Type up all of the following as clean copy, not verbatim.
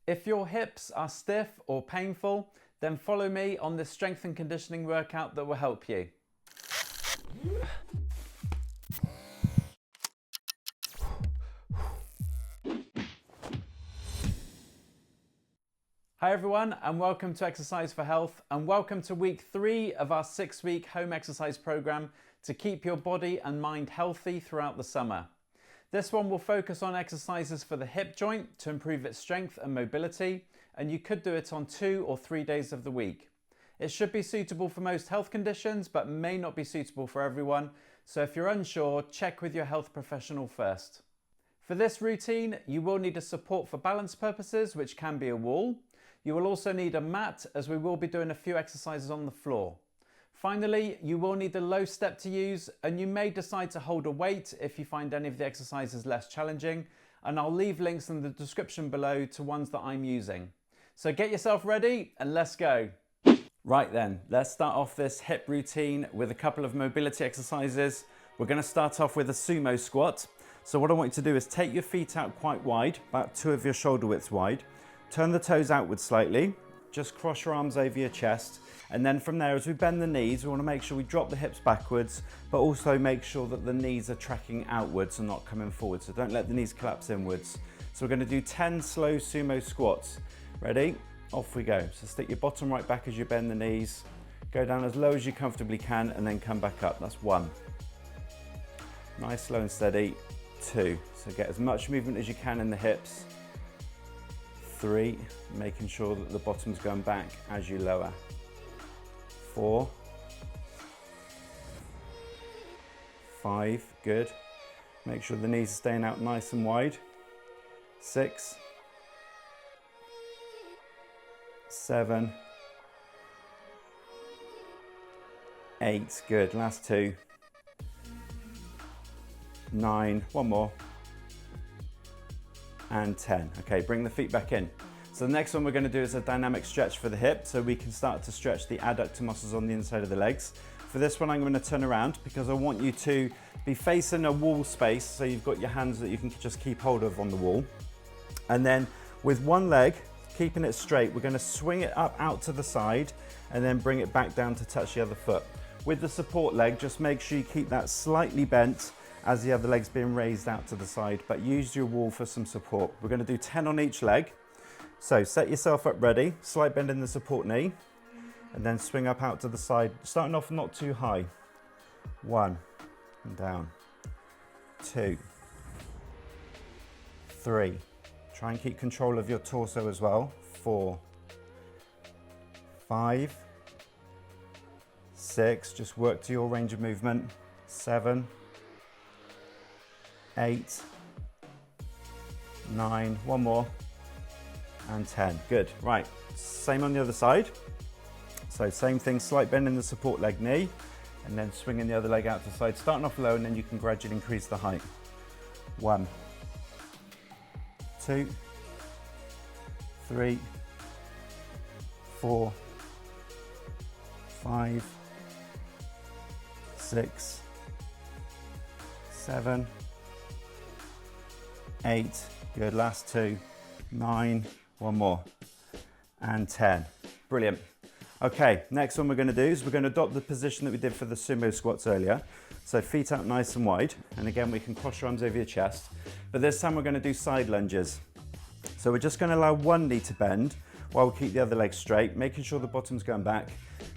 If your hips are stiff or painful, then follow me on this strength and conditioning workout that will help you. Hi everyone, and welcome to Exercise for Health, and welcome to week 3 of our 6-week home exercise program to keep your body and mind healthy throughout the summer. This one will focus on exercises for the hip joint to improve its strength and mobility, and you could do it on 2 or 3 days of the week. It should be suitable for most health conditions, but may not be suitable for everyone, so if you're unsure, check with your health professional first. For this routine, you will need a support for balance purposes, which can be a wall. You will also need a mat, as we will be doing a few exercises on the floor. Finally, you will need a low step to use, and you may decide to hold a weight if you find any of the exercises less challenging, and I'll leave links in the description below to ones that I'm using. So get yourself ready and let's go. Right then, let's start off this hip routine with a couple of mobility exercises. We're going to start off with a sumo squat. So what I want you to do is take your feet out quite wide, about 2 of your shoulder widths wide. Turn the toes outward slightly, just cross your arms over your chest, and then from there, as we bend the knees, we want to make sure we drop the hips backwards, but also make sure that the knees are tracking outwards and not coming forward, so don't let the knees collapse inwards. So we're going to do 10 slow sumo squats. Ready? Off we go. So stick your bottom right back as you bend the knees, go down as low as you comfortably can, and then come back up. That's 1. Nice, slow and steady. 2. So get as much movement as you can in the hips. 3, making sure that the bottom's going back as you lower. 4, 5, good. Make sure the knees are staying out nice and wide. 6, 7, 8, good. Last 2. 9, one more. And 10. Okay, bring the feet back in. So the next one we're going to do is a dynamic stretch for the hip, so we can start to stretch the adductor muscles on the inside of the legs. For this one, I'm going to turn around because I want you to be facing a wall space, so you've got your hands that you can just keep hold of on the wall. And then with one leg, keeping it straight, we're going to swing it up out to the side and then bring it back down to touch the other foot. With the support leg, just make sure you keep that slightly bent as the other leg's being raised out to the side, but use your wall for some support. We're going to do 10 on each leg. So set yourself up ready, slight bend in the support knee, and then swing up out to the side, starting off not too high. 1, and down. 2, 3. Try and keep control of your torso as well. 4, 5, 6, just work to your range of movement. 7, 8, 9, one more, and 10. Good. Right, same on the other side. So same thing, slight bend in the support leg knee, and then swinging the other leg out to the side, starting off low, and then you can gradually increase the height. 1, 2, 3, 4, 5, 6, 7, 8, good, last 2, 9, one more, and 10. Brilliant. Okay, next one we're going to do is we're going to adopt the position that we did for the sumo squats earlier. So feet out nice and wide, and again we can cross your arms over your chest, but this time we're going to do side lunges. So we're just going to allow one knee to bend while we keep the other leg straight, making sure the bottom's going back,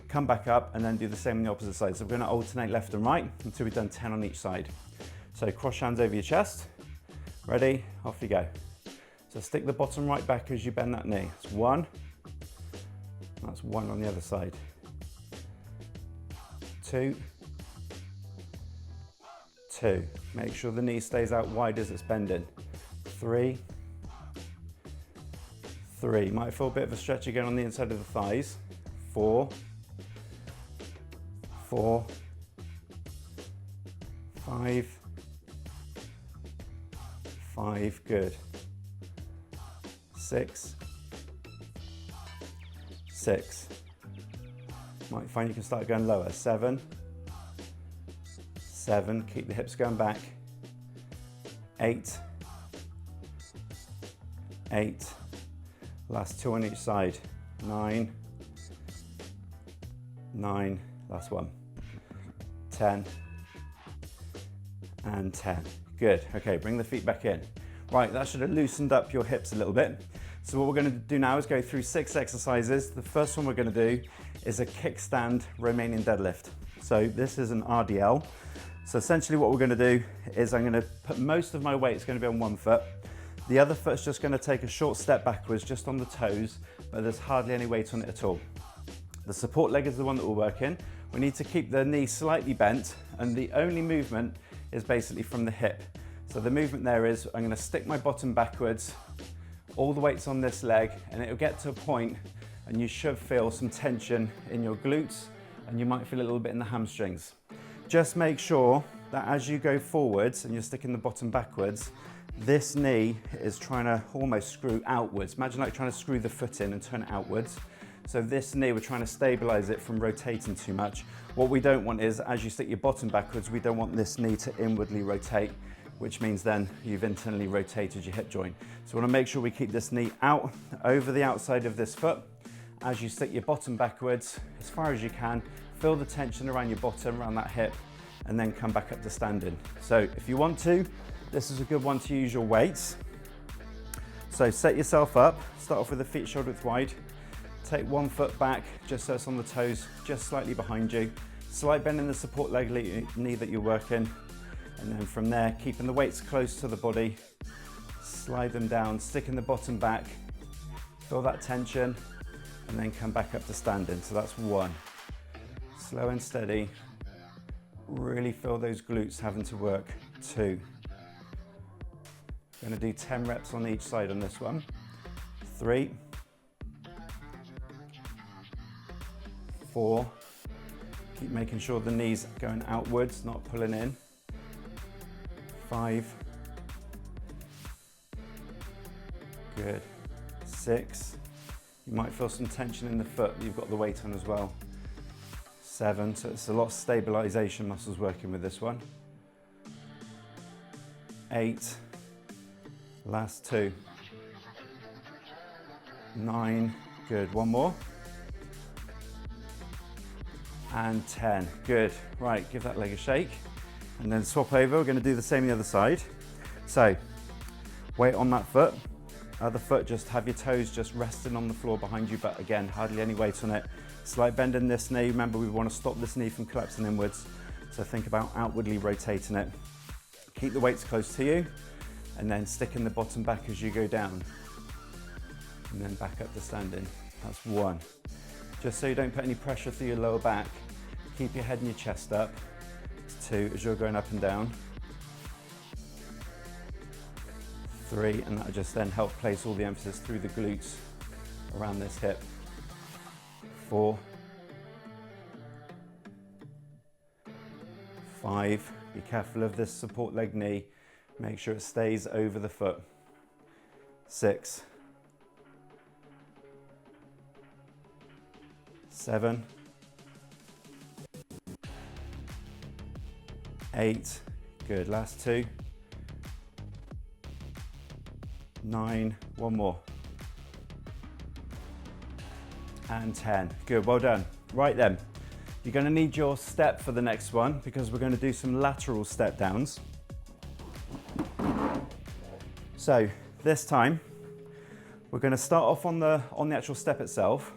come back up, and then do the same on the opposite side. So we're going to alternate left and right until we've done 10 on each side. So cross your hands over your chest. Ready? Off you go. So stick the bottom right back as you bend that knee. That's 1. That's 1 on the other side. 2. 2. Make sure the knee stays out wide as it's bending. 3. 3. Might feel a bit of a stretch again on the inside of the thighs. 4. 4. 5. 5, good. 6. 6. Might find you can start going lower. 7. 7, keep the hips going back. 8. 8. Last 2 on each side. 9, 9, last one. 10, and 10. Good, okay, bring the feet back in. Right, that should have loosened up your hips a little bit. So what we're gonna do now is go through 6 exercises. The first one we're gonna do is a kickstand Romanian deadlift. So this is an RDL. So essentially what we're gonna do is I'm gonna put most of my weight is gonna be on one foot. The other foot's just gonna take a short step backwards just on the toes, but there's hardly any weight on it at all. The support leg is the one that we're working. We need to keep the knee slightly bent, and the only movement is basically from the hip. So the movement there is, I'm gonna stick my bottom backwards, all the weight's on this leg, and it'll get to a point and you should feel some tension in your glutes, and you might feel a little bit in the hamstrings. Just make sure that as you go forwards and you're sticking the bottom backwards, this knee is trying to almost screw outwards. Imagine like trying to screw the foot in and turn it outwards. So this knee, we're trying to stabilize it from rotating too much. What we don't want is, as you stick your bottom backwards, we don't want this knee to inwardly rotate, which means then you've internally rotated your hip joint. So we want to make sure we keep this knee out over the outside of this foot. As you stick your bottom backwards, as far as you can, feel the tension around your bottom, around that hip, and then come back up to standing. So if you want to, this is a good one to use your weights. So set yourself up, start off with the feet shoulder width wide, take one foot back, just so it's on the toes, just slightly behind you. Slight bend in the support leg knee that you're working. And then from there, keeping the weights close to the body, slide them down, sticking the bottom back, feel that tension, and then come back up to standing. So that's 1. Slow and steady. Really feel those glutes having to work. 2. Going to do 10 reps on each side on this one. 3. 4. Keep making sure the knees going outwards, not pulling in. 5. Good. 6. You might feel some tension in the foot that you've got the weight on as well. 7, so it's a lot of stabilization muscles working with this one. 8, last 2. 9, good, one more. And 10, good. Right, give that leg a shake. And then swap over, we're gonna do the same the other side. So, weight on that foot. Other foot, just have your toes just resting on the floor behind you, but again, hardly any weight on it. Slight bend in this knee. Remember, we want to stop this knee from collapsing inwards. So think about outwardly rotating it. Keep the weights close to you, and then sticking the bottom back as you go down. And then back up to standing. That's 1. Just so you don't put any pressure through your lower back, keep your head and your chest up. It's 2 as you're going up and down. 3, and that'll just then help place all the emphasis through the glutes around this hip. 4, 5, be careful of this support leg knee, make sure it stays over the foot. 6, 7, 8, good, last 2. 9, one more. And 10, good, well done. Right then, you're gonna need your step for the next one because we're gonna do some lateral step downs. So this time, we're gonna start off on the actual step itself.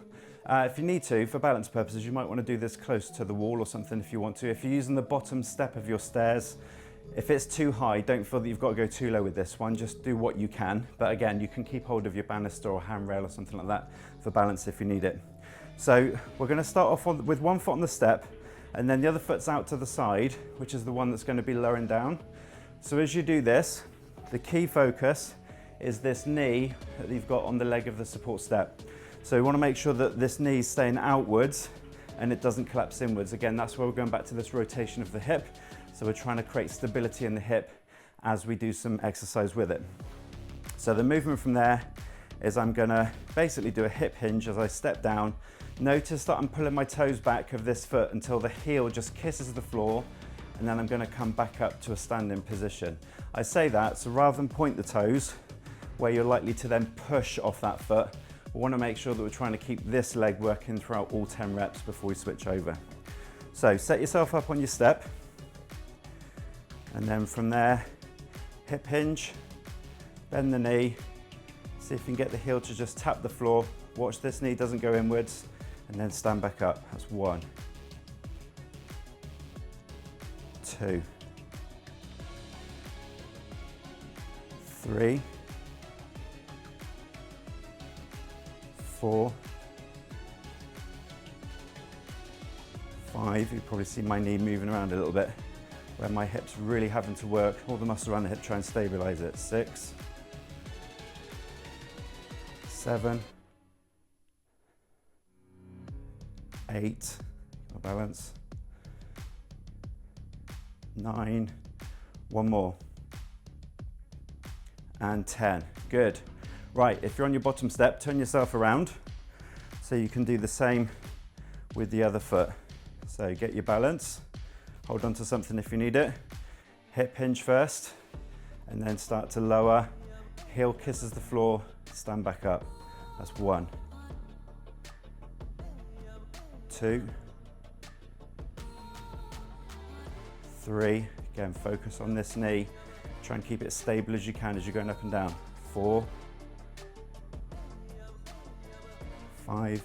If you need to, for balance purposes, you might wanna do this close to the wall or something if you want to. If you're using the bottom step of your stairs, if it's too high, don't feel that you've got to go too low with this one, just do what you can. But again, you can keep hold of your banister or handrail or something like that for balance if you need it. So we're going to start off with one foot on the step, and then the other foot's out to the side, which is the one that's going to be lowering down. So as you do this, the key focus is this knee that you've got on the leg of the support step. So you want to make sure that this knee is staying outwards and it doesn't collapse inwards. Again, that's where we're going back to this rotation of the hip. So we're trying to create stability in the hip as we do some exercise with it. So the movement from there is I'm gonna basically do a hip hinge as I step down. Notice that I'm pulling my toes back of this foot until the heel just kisses the floor, and then I'm gonna come back up to a standing position. I say that, so rather than point the toes, where you're likely to then push off that foot, we want to make sure that we're trying to keep this leg working throughout all 10 reps before we switch over. So set yourself up on your step, and then from there, hip hinge, bend the knee, see if you can get the heel to just tap the floor. Watch this knee doesn't go inwards, and then stand back up. That's 1, 2, 3, 4, 5. You probably see my knee moving around a little bit, where my hip's really having to work, all the muscle around the hip, try and stabilize it. 6, 7, 8, balance, 9, 1 more, and 10. Good. Right, if you're on your bottom step, turn yourself around so you can do the same with the other foot. So get your balance, hold on to something if you need it, hip hinge first, and then start to lower, heel kisses the floor, stand back up. That's 1, 2, 3, again focus on this knee, try and keep it stable as you can as you're going up and down. 4, 5,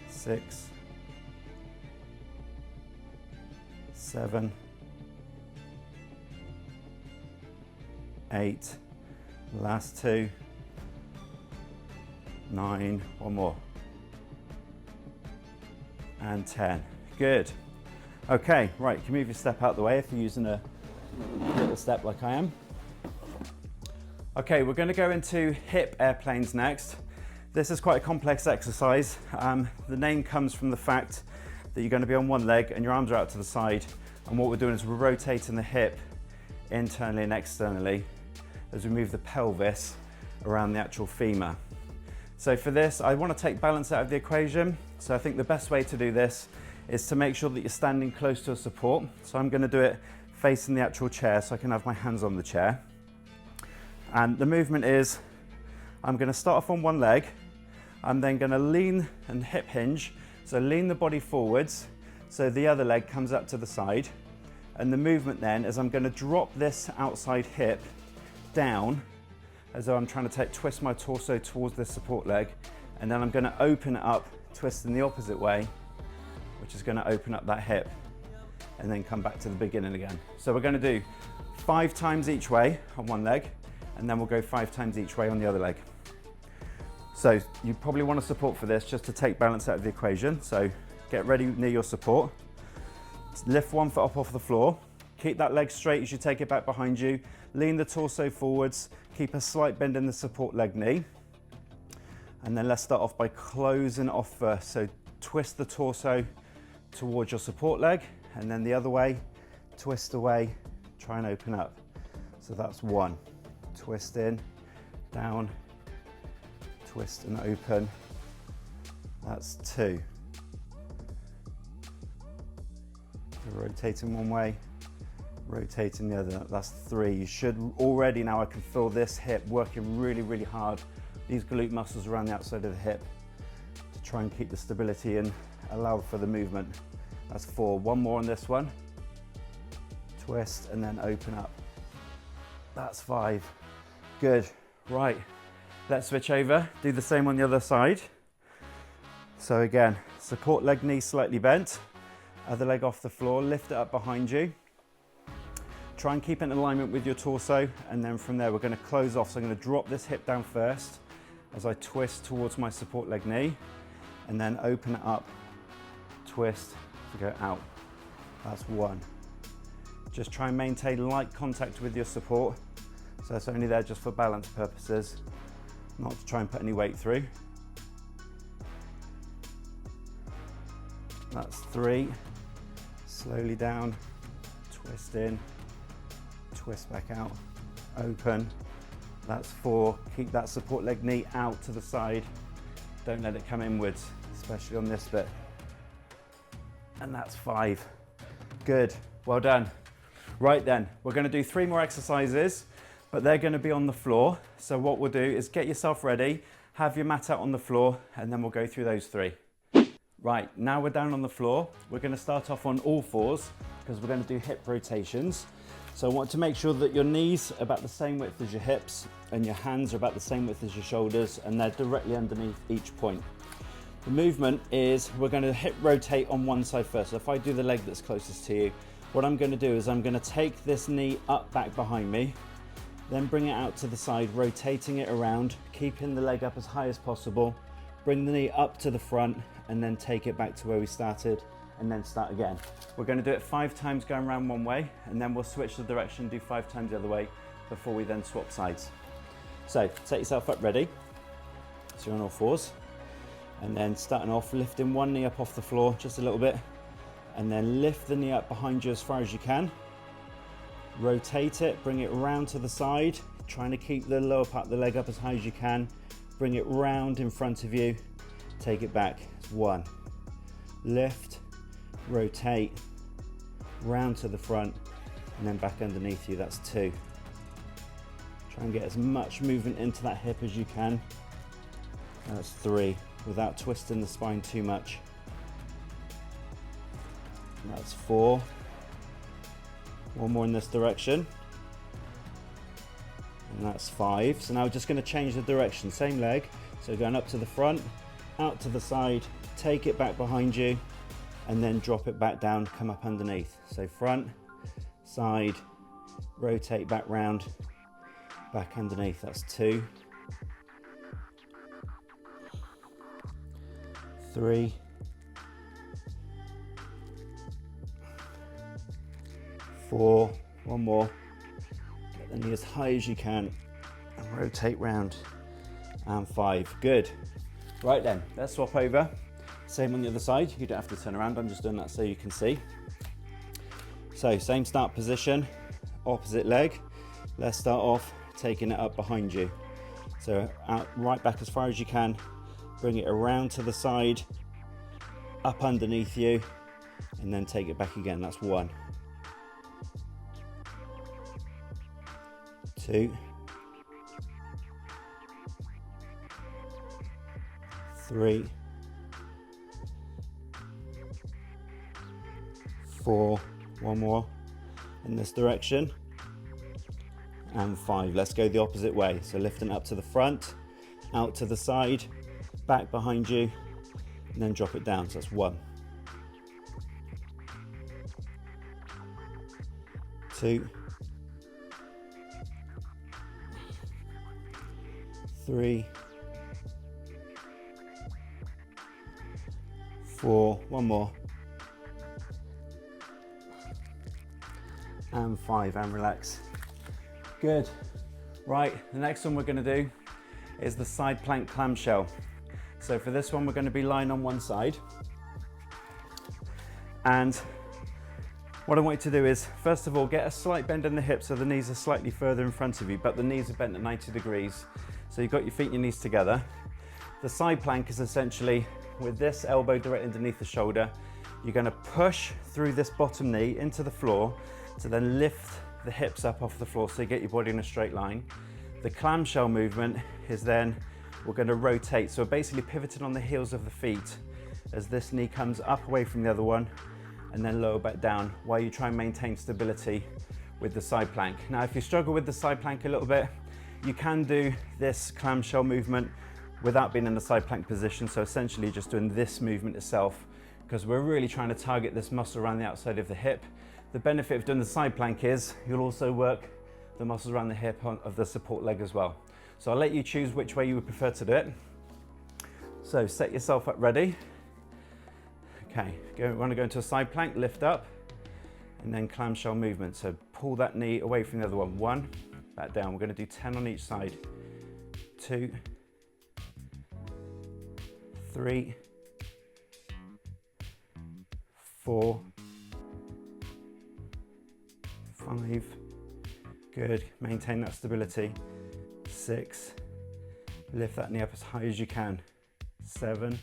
6, 7, 8, last 2, 9, 1 more, and 10. Good. Okay, right, you can move your step out the way if you're using a little step like I am. Okay, we're going to go into hip airplanes next. This is quite a complex exercise. The name comes from the fact that you're going to be on one leg and your arms are out to the side, and what we're doing is we're rotating the hip internally and externally as we move the pelvis around the actual femur. So for this, I want to take balance out of the equation. So I think the best way to do this is to make sure that you're standing close to a support. So I'm going to do it facing the actual chair so I can have my hands on the chair. And the movement is, I'm going to start off on one leg. I'm then going to lean and hip hinge. So lean the body forwards so the other leg comes up to the side. And the movement then is I'm going to drop this outside hip down as though I'm trying to twist my torso towards this support leg. And then I'm going to open it up, twist in the opposite way, which is going to open up that hip and then come back to the beginning again. So we're going to do 5 times each way on one leg, and then we'll go 5 times each way on the other leg. So you probably want a support for this just to take balance out of the equation. So get ready near your support. Lift one foot up off the floor. Keep that leg straight as you take it back behind you. Lean the torso forwards. Keep a slight bend in the support leg knee. And then let's start off by closing off first. So twist the torso towards your support leg, and then the other way, twist away, try and open up. So that's 1. Twist in, down, twist and open. That's 2. So rotating one way, rotating the other. That's 3. You should already now, I can feel this hip working really, really hard. These glute muscles around the outside of the hip to try and keep the stability and allow for the movement. That's 4. 1 more on this one. Twist and then open up. That's 5. Good. Right. Let's switch over. Do the same on the other side. So again, support leg knee slightly bent. Other leg off the floor. Lift it up behind you. Try and keep it in alignment with your torso. And then from there, we're going to close off. So I'm going to drop this hip down first as I twist towards my support leg knee. And then open it up. Twist to go out. That's 1. Just try and maintain light contact with your support. So it's only there just for balance purposes, not to try and put any weight through. That's 3. Slowly down, twist in, twist back out, open. That's 4. Keep that support leg knee out to the side. Don't let it come inwards, especially on this bit. And that's 5. Good, well done. Right then, we're going to do 3 more exercises. but they're going to be on the floor. So what we'll do is get yourself ready, have your mat out on the floor, and then we'll go through those 3. Right, now we're down on the floor. We're going to start off on all 4s because we're going to do hip rotations. So I want to make sure that your knees are about the same width as your hips and your hands are about the same width as your shoulders, and they're directly underneath each point. The movement is we're going to hip rotate on one side first. So if I do the leg that's closest to you, what I'm going to do is I'm going to take this knee up back behind me, then bring it out to the side, rotating it around, keeping the leg up as high as possible, bring the knee up to the front, and then take it back to where we started, and then start again. We're going to do it 5 times going around one way, and then we'll switch the direction, do 5 times the other way before we then swap sides. So set yourself up ready. So you're on all 4s, and then starting off, lifting one knee up off the floor just a little bit, and then lift the knee up behind you as far as you can. Rotate it, bring it round to the side, trying to keep the lower part of the leg up as high as you can. Bring it round in front of you, take it back. 1, lift, rotate, round to the front, and then back underneath you. That's 2. Try and get as much movement into that hip as you can. That's 3, without twisting the spine too much. That's 4. One more in this direction. And that's 5. So now we're just going to change the direction, same leg. So going up to the front, out to the side, take it back behind you, and then drop it back down, come up underneath. So front, side, rotate back round, back underneath. That's 2, 3, 4, one more. Get the knee as high as you can and rotate round, and 5. Good. Right then, let's swap over. Same on the other side. You don't have to turn around. I'm just doing that so you can see. So same start position, opposite leg. Let's start off taking it up behind you. So out right back as far as you can. Bring it around to the side, up underneath you, and then take it back again. That's 1, 2, 3, 4, one more in this direction, and 5. Let's go the opposite way. So lifting up to the front, out to the side, back behind you, and then drop it down. So that's 1, 2, 3, 4, one more, and 5, and relax. Good. Right, the next one we're going to do is the side plank clamshell. So for this one, we're going to be lying on one side. And what I want you to do is, first of all, get a slight bend in the hips so the knees are slightly further in front of you, but the knees are bent at 90 degrees. So you've got your feet and your knees together. The side plank is essentially with this elbow directly underneath the shoulder. You're going to push through this bottom knee into the floor to then lift the hips up off the floor so you get your body in a straight line. The clamshell movement is then we're going to rotate. So we're basically pivoting on the heels of the feet as this knee comes up away from the other one and then lower back down while you try and maintain stability with the side plank. Now, if you struggle with the side plank a little bit, you can do this clamshell movement without being in the side plank position. So essentially just doing this movement itself, because we're really trying to target this muscle around the outside of the hip. The benefit of doing the side plank is you'll also work the muscles around the hip of the support leg as well. So I'll let you choose which way you would prefer to do it. So set yourself up ready. Okay, want to go into a side plank, lift up, and then clamshell movement. So pull that knee away from the other one. 1, back down. We're going to do 10 on each side. 2, 3, 4, 5, good, maintain that stability. 6, lift that knee up as high as you can. 7,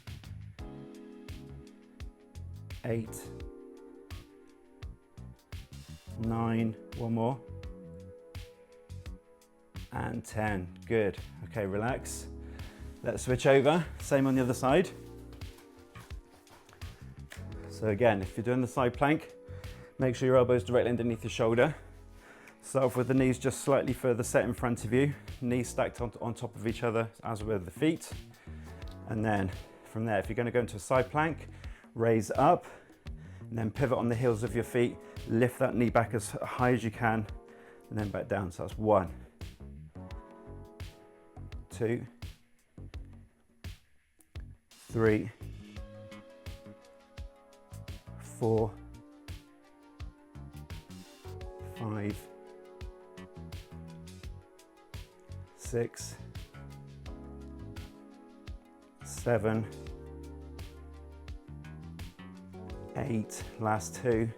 8, 9, one more. and 10. Good. Okay, relax. Let's switch over. Same on the other side. So again, if you're doing the side plank, make sure your elbow's directly underneath your shoulder. Start off with the knees just slightly further set in front of you, knees stacked on top of each other as with the feet. And then from there, if you're going to go into a side plank, raise up, and then pivot on the heels of your feet, lift that knee back as high as you can, and then back down. So that's 1, 2, 3, 4, 5, 6, 7, 8, last 2,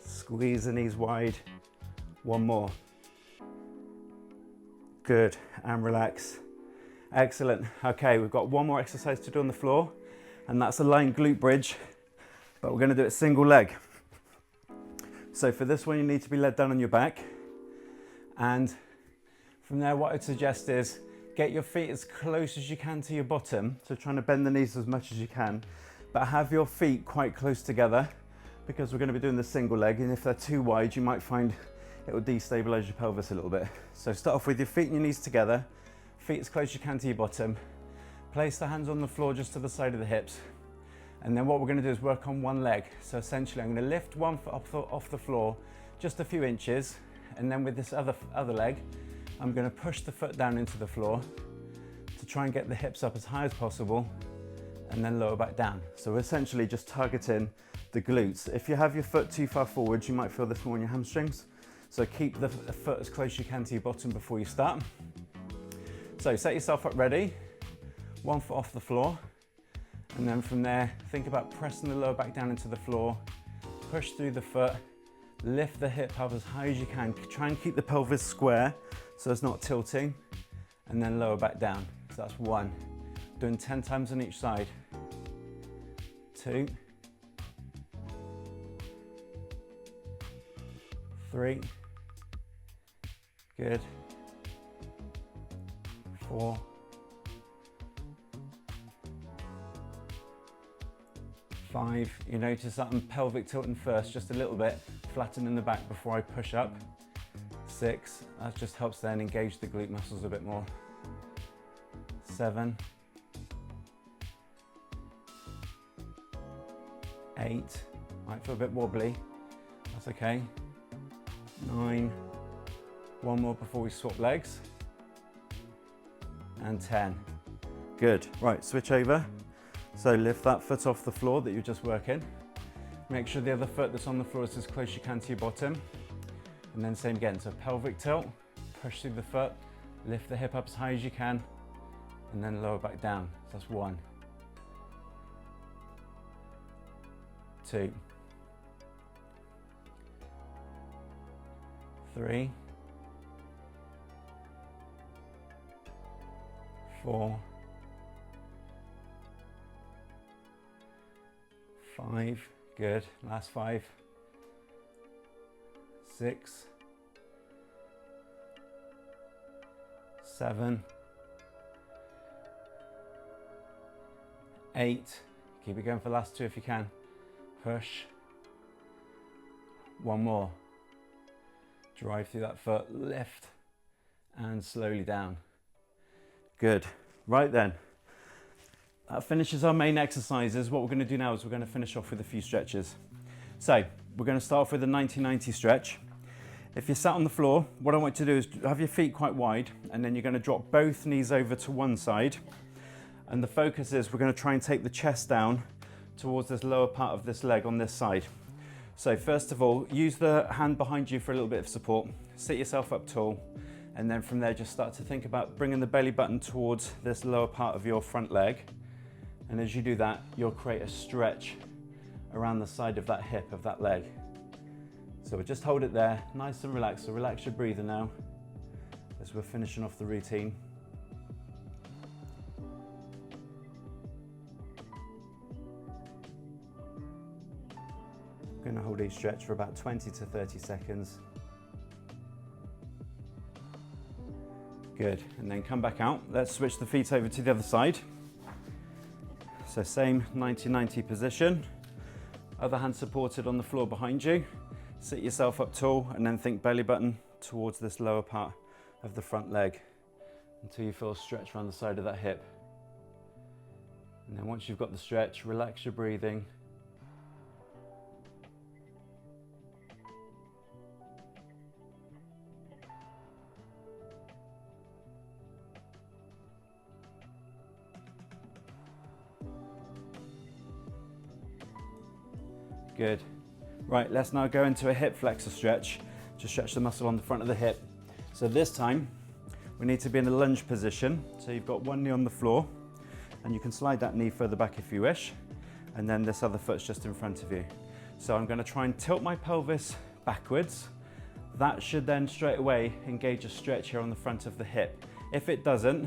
squeeze the knees wide, 1 more. Good, and relax. Excellent. Okay, we've got 1 more exercise to do on the floor, and that's a lying glute bridge, but we're going to do it single leg. So for this one, you need to be led down on your back, and from there, what I'd suggest is get your feet as close as you can to your bottom, so trying to bend the knees as much as you can, but have your feet quite close together, because we're going to be doing the single leg, and if they're too wide, you might find it will destabilize your pelvis a little bit. So start off with your feet and your knees together, feet as close as you can to your bottom, place the hands on the floor just to the side of the hips, and then what we're going to do is work on one leg. So essentially I'm going to lift one foot off the floor just a few inches, and then with this other leg, I'm going to push the foot down into the floor to try and get the hips up as high as possible, and then lower back down. So we're essentially just targeting the glutes. If you have your foot too far forward, you might feel this more in your hamstrings. So keep the foot as close as you can to your bottom before you start. So set yourself up ready, 1 foot off the floor, and then from there, think about pressing the lower back down into the floor, push through the foot, lift the hip up as high as you can. Try and keep the pelvis square so it's not tilting, and then lower back down. So that's 1. Doing 10 times on each side. 2, 3, good, 4, 5. You notice that I'm pelvic tilting first, just a little bit, flattening the back before I push up. 6, that just helps then engage the glute muscles a bit more. 7, 8, might feel a bit wobbly, that's okay. 9, 1 more before we swap legs, and 10. Good, right, switch over. So lift that foot off the floor that you're just working. Make sure the other foot that's on the floor is as close as you can to your bottom. And then same again, so pelvic tilt, push through the foot, lift the hip up as high as you can, and then lower back down. So that's 1, 2, 3, 4, 5, good, last 5, 6, 7, 8, keep it going for the last 2 if you can, push, 1 more, drive through that foot, lift, and slowly down. Good, right then. That finishes our main exercises. What we're going to do now is we're going to finish off with a few stretches. So we're going to start off with a 90-90 stretch. If you're sat on the floor, what I want you to do is have your feet quite wide, and then you're going to drop both knees over to one side. And the focus is we're going to try and take the chest down towards this lower part of this leg on this side. So first of all, use the hand behind you for a little bit of support. Sit yourself up tall, and then from there just start to think about bringing the belly button towards this lower part of your front leg. And as you do that, you'll create a stretch around the side of that hip of that leg. So we'll just hold it there, nice and relaxed. So relax your breathing now as we're finishing off the routine. I'm going to hold each stretch for about 20 to 30 seconds. Good, and then come back out. Let's switch the feet over to the other side. So same 90-90 position. Other hand supported on the floor behind you. Sit yourself up tall and then think belly button towards this lower part of the front leg until you feel a stretch around the side of that hip. And then once you've got the stretch, relax your breathing. Good. Right, let's now go into a hip flexor stretch to stretch the muscle on the front of the hip. So this time, we need to be in a lunge position. So you've got one knee on the floor, and you can slide that knee further back if you wish, and then this other foot's just in front of you. So I'm going to try and tilt my pelvis backwards. That should then straight away engage a stretch here on the front of the hip. If it doesn't,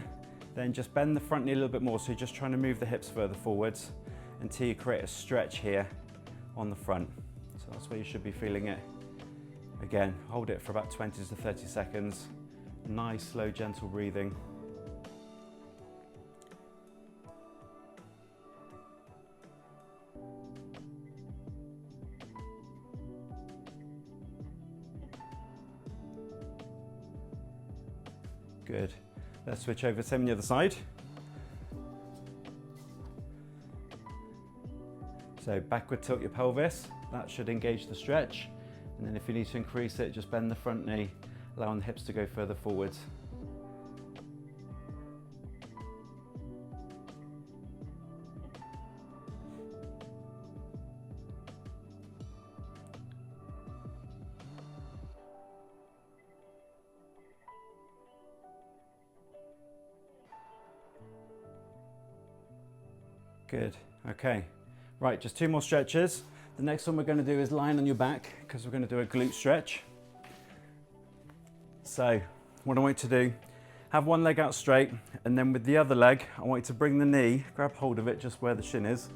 then just bend the front knee a little bit more, so you're just trying to move the hips further forwards until you create a stretch here on the front. So that's where you should be feeling it. Again, hold it for about 20 to 30 seconds. Nice, slow, gentle breathing. Good. Let's switch over, same on the other side. So backward tilt your pelvis, that should engage the stretch. And then if you need to increase it, just bend the front knee, allowing the hips to go further forwards. Good, okay. Right, just two more stretches. The next one we're going to do is lying on your back because we're going to do a glute stretch. So what I want you to do, have one leg out straight, and then with the other leg, I want you to bring the knee, grab hold of it just where the shin is,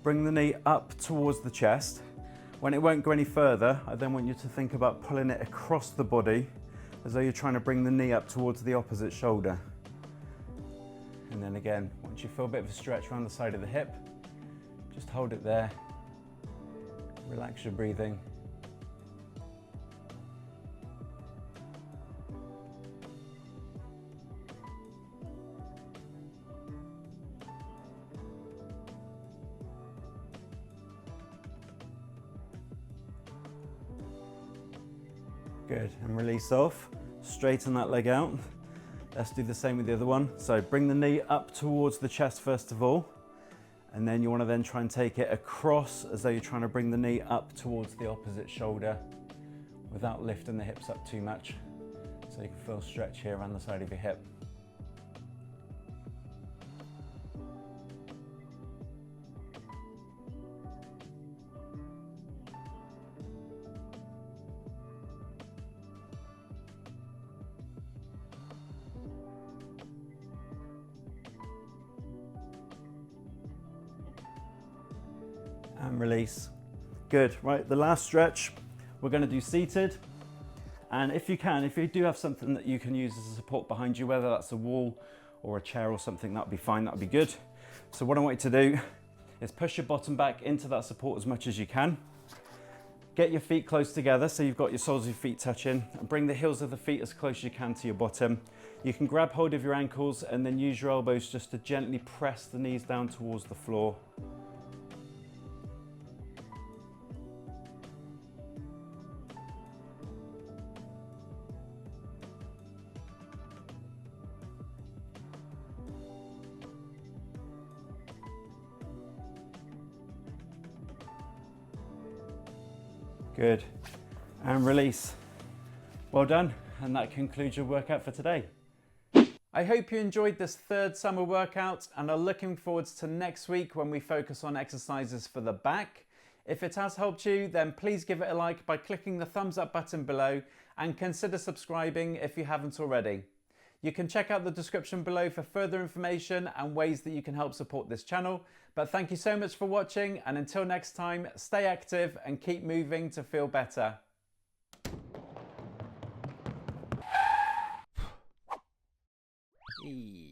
bring the knee up towards the chest. When it won't go any further, I then want you to think about pulling it across the body as though you're trying to bring the knee up towards the opposite shoulder. And then again, once you feel a bit of a stretch around the side of the hip, just hold it there, relax your breathing. Good, and release off, straighten that leg out. Let's do the same with the other one. So bring the knee up towards the chest first of all, and then you want to then try and take it across as though you're trying to bring the knee up towards the opposite shoulder without lifting the hips up too much. So you can feel stretch here around the side of your hip. And release. Good, right, the last stretch, we're gonna do seated. And if you do have something that you can use as a support behind you, whether that's a wall or a chair or something, that'd be fine, that'd be good. So what I want you to do is push your bottom back into that support as much as you can. Get your feet close together so you've got your soles of your feet touching, and bring the heels of the feet as close as you can to your bottom. You can grab hold of your ankles and then use your elbows just to gently press the knees down towards the floor. Good, and release. Well done, and that concludes your workout for today. I hope you enjoyed this third summer workout and are looking forward to next week when we focus on exercises for the back. If it has helped you, then please give it a like by clicking the thumbs up button below, and consider subscribing if you haven't already. You can check out the description below for further information and ways that you can help support this channel. But thank you so much for watching, and until next time, stay active and keep moving to feel better. Ready.